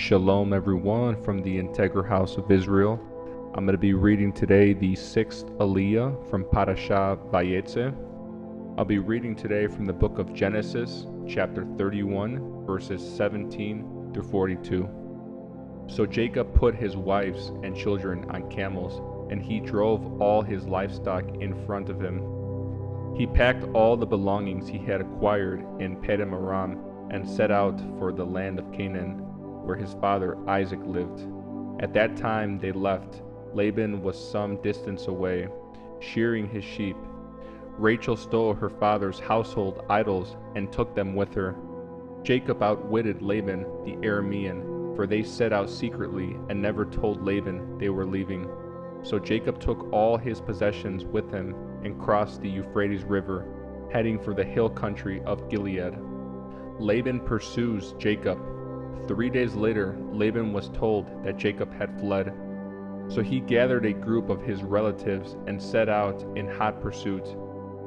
Shalom everyone from the Integral House of Israel. I'm going to be reading today the 6th Aliyah from Parasha Vayetzei. I'll be reading today from the book of Genesis, chapter 31, verses 17 through 42. So Jacob put his wives and children on camels, and he drove all his livestock in front of him. He packed all the belongings he had acquired in Paddan Aram and set out for the land of Canaan, where his father Isaac lived. At that time they left. Laban was some distance away, shearing his sheep. Rachel stole her father's household idols and took them with her. Jacob outwitted Laban the Aramean, for they set out secretly and never told Laban they were leaving. So Jacob took all his possessions with him and crossed the Euphrates River, heading for the hill country of Gilead. Laban pursues Jacob. 3 days later, Laban was told that Jacob had fled. So he gathered a group of his relatives and set out in hot pursuit.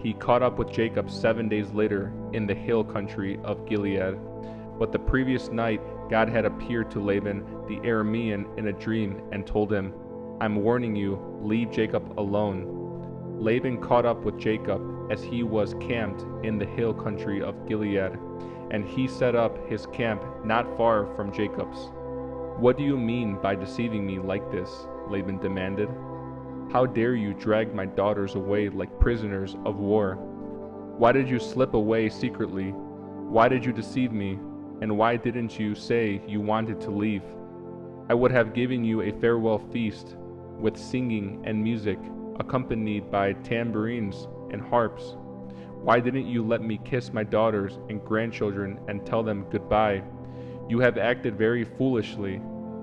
He caught up with Jacob 7 days later in the hill country of Gilead. But the previous night, God had appeared to Laban the Aramean in a dream and told him, "I'm warning you, leave Jacob alone." Laban caught up with Jacob as he was camped in the hill country of Gilead, and he set up his camp not far from Jacob's. "What do you mean by deceiving me like this?" Laban demanded. "How dare you drag my daughters away like prisoners of war? Why did you slip away secretly? Why did you deceive me? And why didn't you say you wanted to leave? I would have given you a farewell feast with singing and music, accompanied by tambourines and harps. Why didn't you let me kiss my daughters and grandchildren and tell them goodbye? You have acted very foolishly.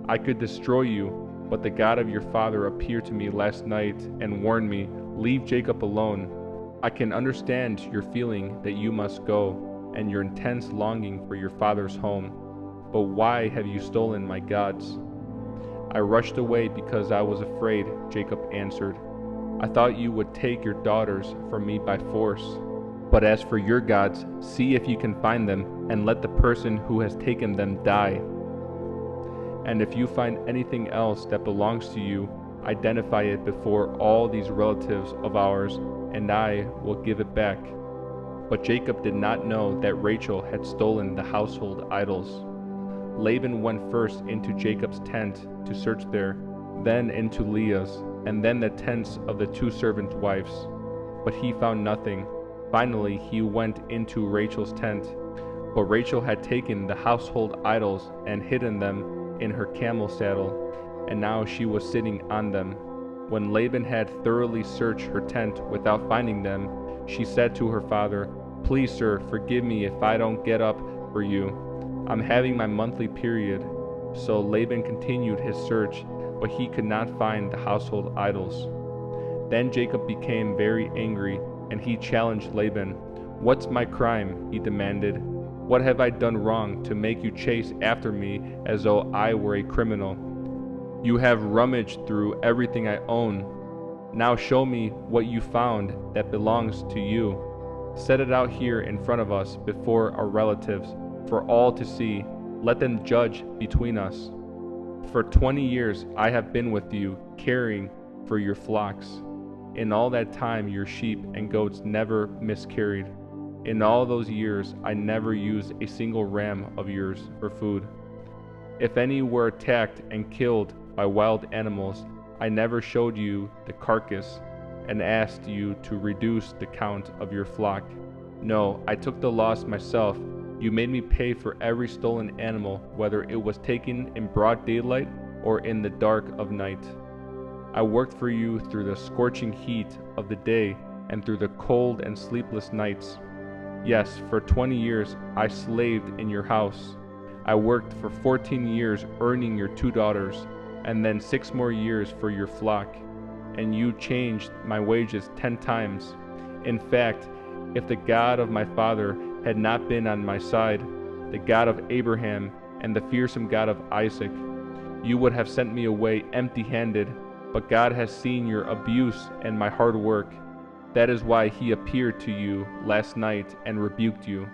I could destroy you, but the God of your father appeared to me last night and warned me, 'Leave Jacob alone.' I can understand your feeling that you must go, and your intense longing for your father's home. But why have you stolen my gods?" "I rushed away because I was afraid," Jacob answered. "I thought you would take your daughters from me by force. But as for your gods, see if you can find them, and let the person who has taken them die. And if you find anything else that belongs to you, identify it before all these relatives of ours, and I will give it back." But Jacob did not know that Rachel had stolen the household idols. Laban went first into Jacob's tent to search there, then into Leah's, and then the tents of the two servant wives. But he found nothing. Finally, he went into Rachel's tent, but Rachel had taken the household idols and hidden them in her camel saddle, and now she was sitting on them. When Laban had thoroughly searched her tent without finding them, she said to her father, "Please, sir, forgive me if I don't get up for you. I'm having my monthly period." So Laban continued his search, but he could not find the household idols. Then Jacob became very angry, and he challenged Laban. "What's my crime?" he demanded. "What have I done wrong to make you chase after me as though I were a criminal? You have rummaged through everything I own. Now show me what you found that belongs to you. Set it out here in front of us before our relatives, for all to see. Let them judge between us. For 20 years I have been with you, caring for your flocks. In all that time your sheep and goats never miscarried. In all those years I never used a single ram of yours for food. If any were attacked and killed by wild animals, I never showed you the carcass and asked you to reduce the count of your flock. No, I took the loss myself. You made me pay for every stolen animal, whether it was taken in broad daylight or in the dark of night. I worked for you through the scorching heat of the day and through the cold and sleepless nights. Yes, for 20 years I slaved in your house. I worked for 14 years earning your 2 daughters, and then 6 more years for your flock, and you changed my wages 10 times. In fact, if the God of my father had not been on my side, the God of Abraham and the fearsome God of Isaac, you would have sent me away empty-handed. But God has seen your abuse and my hard work. That is why he appeared to you last night and rebuked you.